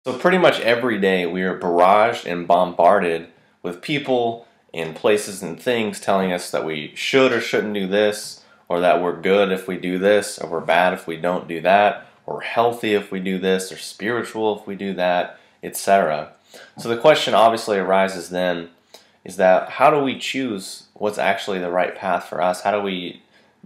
So pretty much every day we are barraged and bombarded with people and places and things telling us that we should or shouldn't do this, or that we're good if we do this, or we're bad if we don't do that, or healthy if we do this, or spiritual if we do that, etc. So the question obviously arises then is that how do we choose what's actually the right path for us? How do we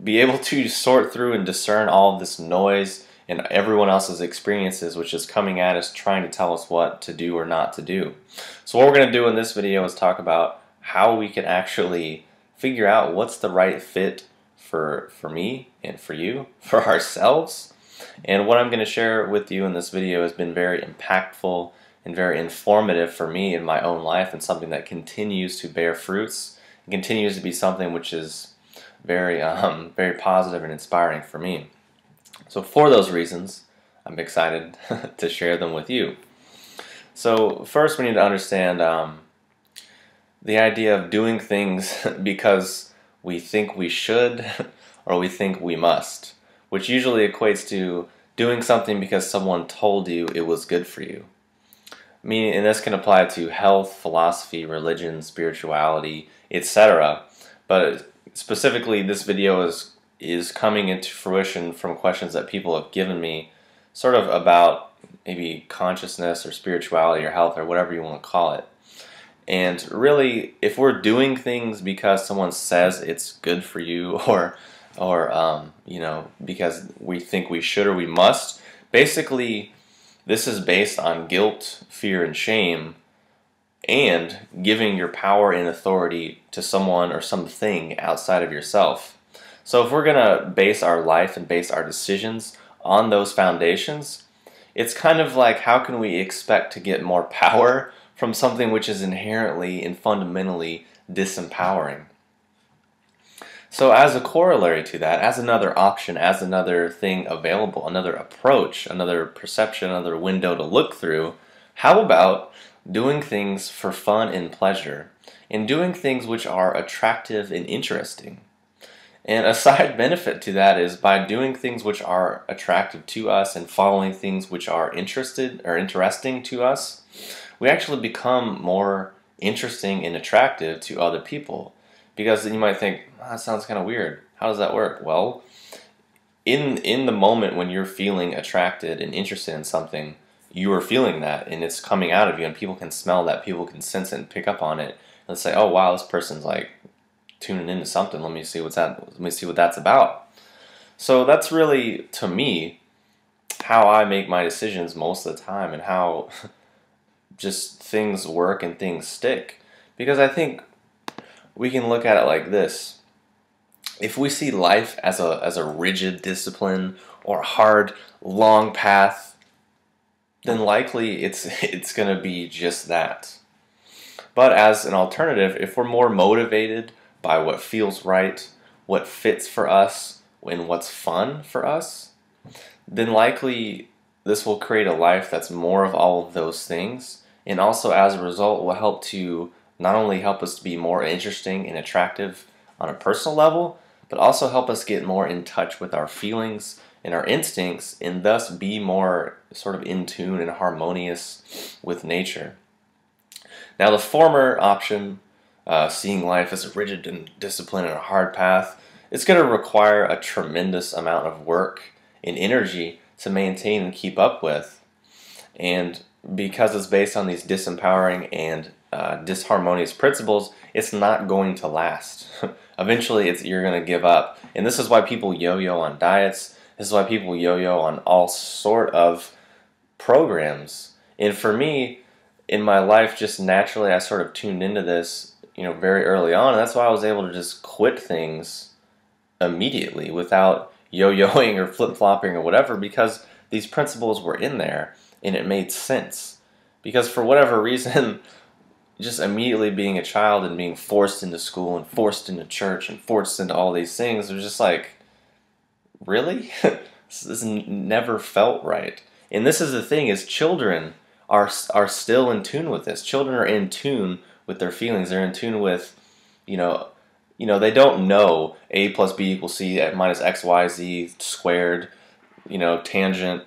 be able to sort through and discern all of this noise and everyone else's experiences, which is coming at us trying to tell us what to do or not to do? So what we're going to do in this video is talk about how we can actually figure out what's the right fit for me and for you, for ourselves. And what I'm going to share with you in this video has been very impactful and very informative for me in my own life, and something that continues to bear fruits and continues to be something which is very positive and inspiring for me. So for those reasons, I'm excited to share them with you. So first we need to understand the idea of doing things because we think we should or we think we must, which usually equates to doing something because someone told you it was good for you. Meaning, and this can apply to health, philosophy, religion, spirituality, etc. But specifically, this video is coming into fruition from questions that people have given me, sort of about maybe consciousness or spirituality or health or whatever you want to call it. And really, if we're doing things because someone says it's good for you, or because we think we should or we must, basically this is based on guilt, fear, and shame, and giving your power and authority to someone or something outside of yourself. So if we're going to base our life and base our decisions on those foundations, it's kind of like, how can we expect to get more power from something which is inherently and fundamentally disempowering? So as a corollary to that, as another option, as another thing available, another approach, another perception, another window to look through, how about doing things for fun and pleasure, and doing things which are attractive and interesting? And a side benefit to that is, by doing things which are attractive to us and following things which are interesting to us, we actually become more interesting and attractive to other people. Because then you might think, oh, that sounds kind of weird. How does that work? Well, in the moment when you're feeling attracted and interested in something, you are feeling that, and it's coming out of you, and people can smell that, people can sense it and pick up on it, and say, oh wow, this person's like tuning into something. Let me see what that's about. So that's really, to me, how I make my decisions most of the time, and how just things work and things stick. Because I think we can look at it like this. If we see life as a rigid discipline or a hard, long path, then likely it's going to be just that. But as an alternative, if we're more motivated by what feels right, what fits for us, and what's fun for us, then likely this will create a life that's more of all of those things, and also as a result will help to not only help us to be more interesting and attractive on a personal level, but also help us get more in touch with our feelings and our instincts, and thus be more sort of in tune and harmonious with nature. Now the former option, seeing life as a rigid and discipline and a hard path, it's going to require a tremendous amount of work and energy to maintain and keep up with. And because it's based on these disempowering and disharmonious principles, it's not going to last. Eventually you're going to give up. And this is why people yo-yo on diets. This is why people yo-yo on all sort of programs. And for me, in my life, just naturally I sort of tuned into this, very early on, and that's why I was able to just quit things immediately without yo-yoing or flip-flopping or whatever, because these principles were in there and it made sense. Because for whatever reason, just immediately being a child and being forced into school and forced into church and forced into all these things, it was just like, really? This never felt right. And this is the thing, is children are still in tune with this. Children are in tune with their feelings. They're in tune with, they don't know A plus B equals C minus XYZ squared. tangent,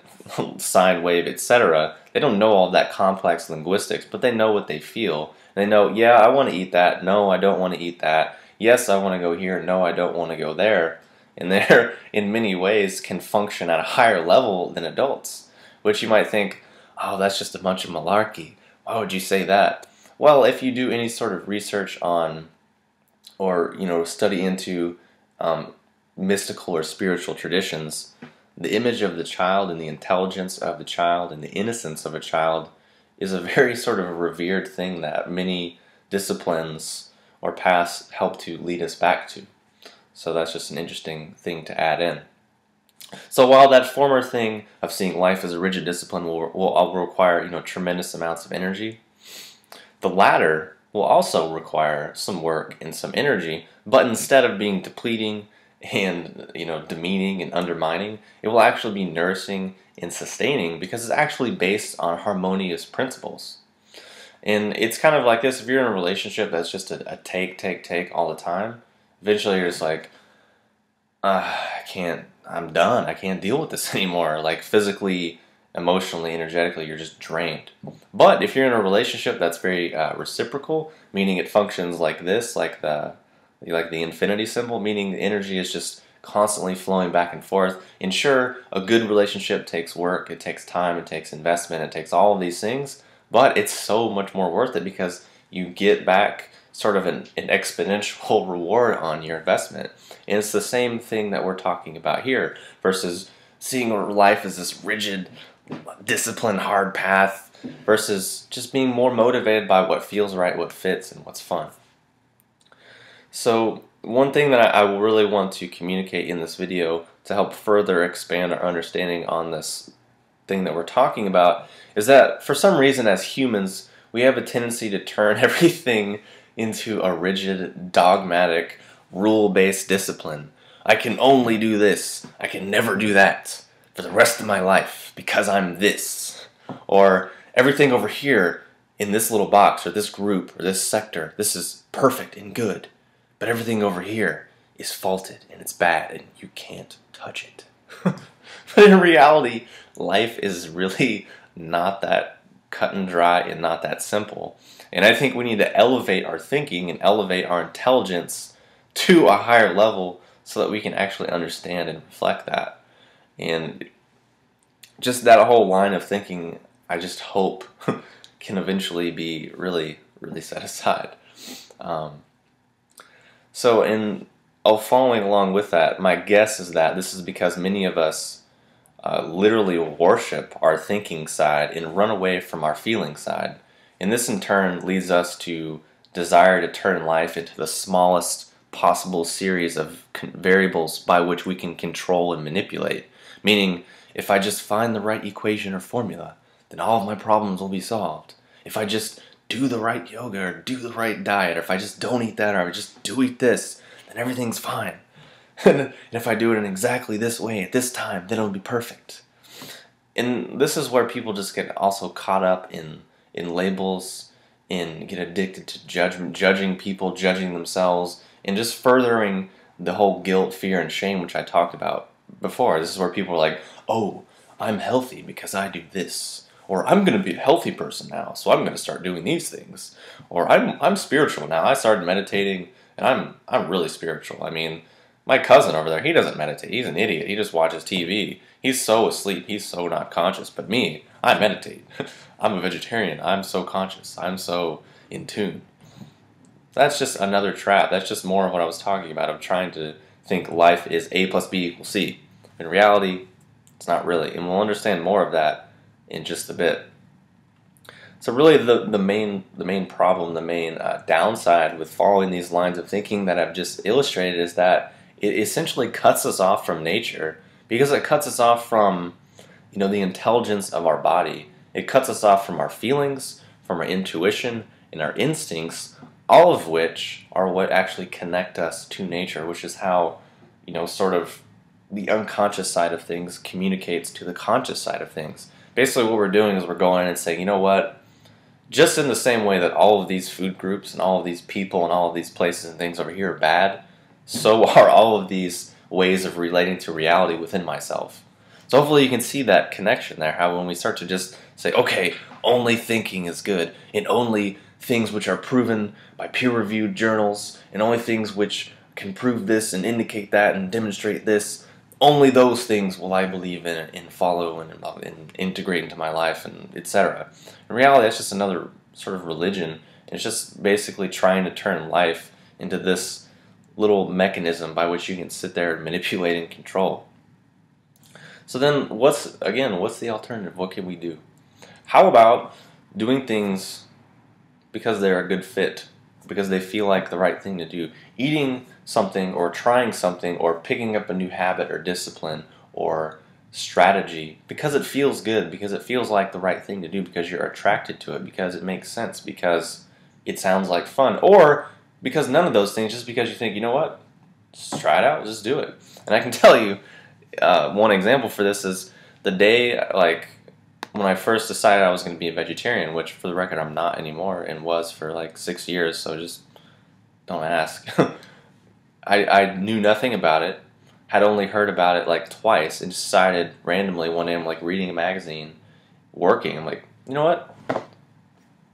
sine wave, etc. They don't know all that complex linguistics, but they know what they feel. They know, yeah, I want to eat that. No, I don't want to eat that. Yes, I want to go here. No, I don't want to go there. And they're, in many ways, can function at a higher level than adults, which you might think, oh, that's just a bunch of malarkey. Why would you say that? Well, if you do any sort of research on, or study into mystical or spiritual traditions, the image of the child and the intelligence of the child and the innocence of a child is a very sort of revered thing that many disciplines or paths help to lead us back to. So that's just an interesting thing to add in. So while that former thing of seeing life as a rigid discipline will require tremendous amounts of energy, the latter will also require some work and some energy, but instead of being depleting and demeaning and undermining, it will actually be nourishing and sustaining because it's actually based on harmonious principles. And it's kind of like this: if you're in a relationship that's just a take all the time, eventually you're just like, I'm done. I can't deal with this anymore. Like physically, emotionally, energetically, you're just drained. But if you're in a relationship that's very reciprocal, meaning it functions like this, like the infinity symbol, meaning the energy is just constantly flowing back and forth. And sure, a good relationship takes work, it takes time, it takes investment, it takes all of these things, but it's so much more worth it because you get back sort of an exponential reward on your investment. And it's the same thing that we're talking about here versus seeing life as this rigid, disciplined, hard path versus just being more motivated by what feels right, what fits, and what's fun. So one thing that I really want to communicate in this video to help further expand our understanding on this thing that we're talking about is that for some reason as humans we have a tendency to turn everything into a rigid, dogmatic, rule-based discipline. I can only do this. I can never do that for the rest of my life because I'm this. Or everything over here in this little box or this group or this sector, this is perfect and good. But everything over here is faulted and it's bad and you can't touch it. But in reality, life is really not that cut and dry and not that simple. And I think we need to elevate our thinking and elevate our intelligence to a higher level so that we can actually understand and reflect that. And just that whole line of thinking, I just hope can eventually be really, really set aside. Following along with that, my guess is that this is because many of us literally worship our thinking side and run away from our feeling side. And this in turn leads us to desire to turn life into the smallest possible series of variables by which we can control and manipulate. Meaning, if I just find the right equation or formula, then all of my problems will be solved. If I just do the right yoga or do the right diet, or if I just don't eat that or I just do eat this, then everything's fine. And if I do it in exactly this way at this time, then it'll be perfect. And this is where people just get also caught up in labels and get addicted to judging people, judging themselves, and just furthering the whole guilt, fear, and shame which I talked about before. This is where people are like, oh, I'm healthy because I do this. Or I'm going to be a healthy person now, so I'm going to start doing these things. Or I'm spiritual now. I started meditating, and I'm really spiritual. I mean, my cousin over there, he doesn't meditate. He's an idiot. He just watches TV. He's so asleep. He's so not conscious. But me, I meditate. I'm a vegetarian. I'm so conscious. I'm so in tune. That's just another trap. That's just more of what I was talking about. I'm trying to think life is A plus B equals C. In reality, it's not really. And we'll understand more of that in just a bit. So really the main problem, the main downside with following these lines of thinking that I've just illustrated is that it essentially cuts us off from nature, because it cuts us off from the intelligence of our body. It cuts us off from our feelings, from our intuition, and our instincts, all of which are what actually connect us to nature, which is how sort of the unconscious side of things communicates to the conscious side of things. Basically what we're doing is we're going in and saying, you know what, just in the same way that all of these food groups and all of these people and all of these places and things over here are bad, so are all of these ways of relating to reality within myself. So hopefully you can see that connection there, how when we start to just say, okay, only thinking is good, and only things which are proven by peer-reviewed journals, and only things which can prove this and indicate that and demonstrate this, only those things will I believe in and follow and integrate into my life, and etc. In reality, that's just another sort of religion. It's just basically trying to turn life into this little mechanism by which you can sit there and manipulate and control. So then what's the alternative? What can we do? How about doing things because they're a good fit, because they feel like the right thing to do? Eating something or trying something or picking up a new habit or discipline or strategy because it feels good, because it feels like the right thing to do, because you're attracted to it, because it makes sense, because it sounds like fun, or because none of those things, just because you think, you know what, just try it out, just do it. And I can tell you, one example for this is the day, like, when I first decided I was going to be a vegetarian, which for the record I'm not anymore and was for like 6 years, so just don't ask. I knew nothing about it, had only heard about it like twice, and decided randomly one day I'm like reading a magazine, working, I'm like, you know what,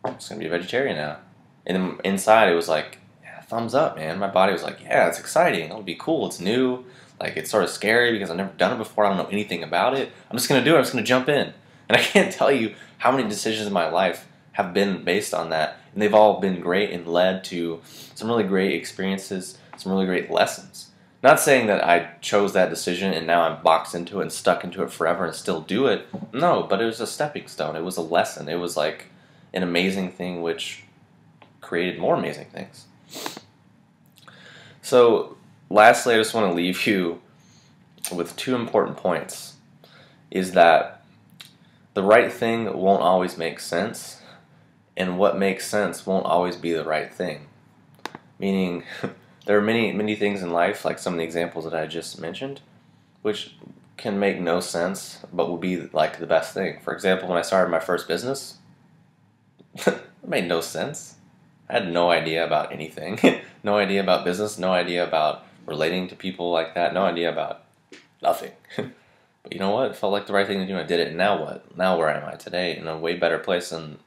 I'm just going to be a vegetarian now. And then inside it was like, yeah, thumbs up, man. My body was like, yeah, it's exciting, it'll be cool, it's new, like it's sort of scary because I've never done it before, I don't know anything about it, I'm just going to do it, I'm just going to jump in. And I can't tell you how many decisions in my life have been based on that, and they've all been great and led to some really great experiences, some really great lessons. Not saying that I chose that decision and now I'm boxed into it and stuck into it forever and still do it. No, but it was a stepping stone. It was a lesson. It was like an amazing thing which created more amazing things. So lastly, I just want to leave you with 2 important points. Is that the right thing won't always make sense, and what makes sense won't always be the right thing. Meaning, there are many things in life, like some of the examples that I just mentioned, which can make no sense, but will be like the best thing. For example, when I started my first business, it made no sense. I had no idea about anything. No idea about business, no idea about relating to people like that, no idea about nothing. But you know what? It felt like the right thing to do, and I did it, and now what? Now where am I today? In a way better place, and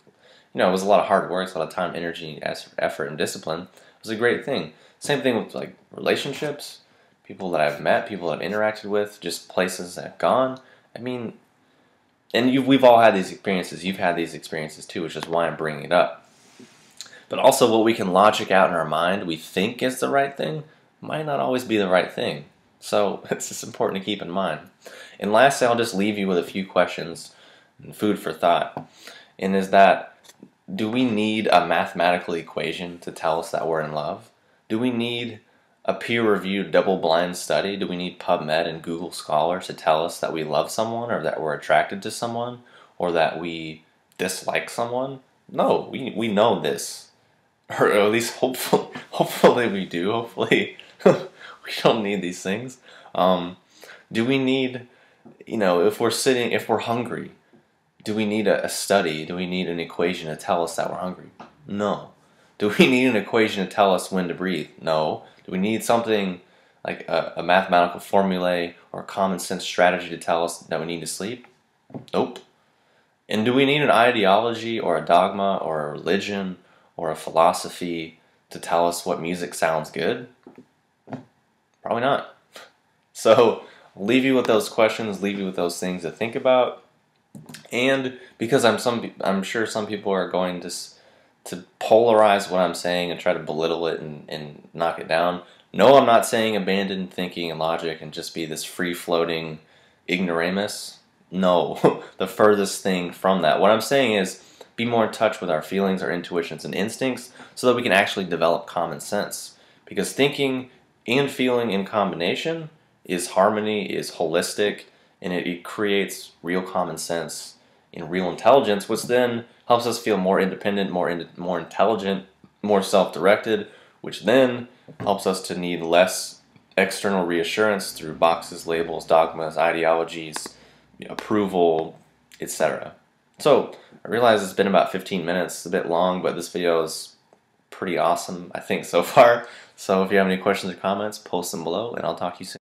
it was a lot of hard work, a lot of time, energy, effort, and discipline. It was a great thing. Same thing with like relationships, people that I've met, people that I've interacted with, just places that I've gone. I mean, and we've all had these experiences. You've had these experiences too, which is why I'm bringing it up. But also what we can logic out in our mind, we think is the right thing, might not always be the right thing. So it's just important to keep in mind. And lastly, I'll just leave you with a few questions and food for thought. And is that, do we need a mathematical equation to tell us that we're in love? Do we need a peer-reviewed double-blind study? Do we need PubMed and Google Scholar to tell us that we love someone, or that we're attracted to someone, or that we dislike someone? No, we know this. Or at least hopefully we do. Hopefully we don't need these things. Do we need, if we're hungry, do we need a study? Do we need an equation to tell us that we're hungry? No. Do we need an equation to tell us when to breathe? No. Do we need something like a mathematical formulae or a common sense strategy to tell us that we need to sleep? Nope. And do we need an ideology or a dogma or a religion or a philosophy to tell us what music sounds good? Probably not. So I'll leave you with those questions, leave you with those things to think about. And because I'm sure some people are going to polarize what I'm saying and try to belittle it and knock it down. No, I'm not saying abandon thinking and logic and just be this free-floating ignoramus. No, the furthest thing from that. What I'm saying is be more in touch with our feelings, our intuitions, and instincts so that we can actually develop common sense. Because thinking and feeling in combination is harmony, is holistic, and it creates real common sense and real intelligence, which then helps us feel more independent, more intelligent, more self-directed, which then helps us to need less external reassurance through boxes, labels, dogmas, ideologies, approval, etc. So I realize it's been about 15 minutes, it's a bit long, but this video is pretty awesome, I think, so far. So if you have any questions or comments, post them below, and I'll talk to you soon.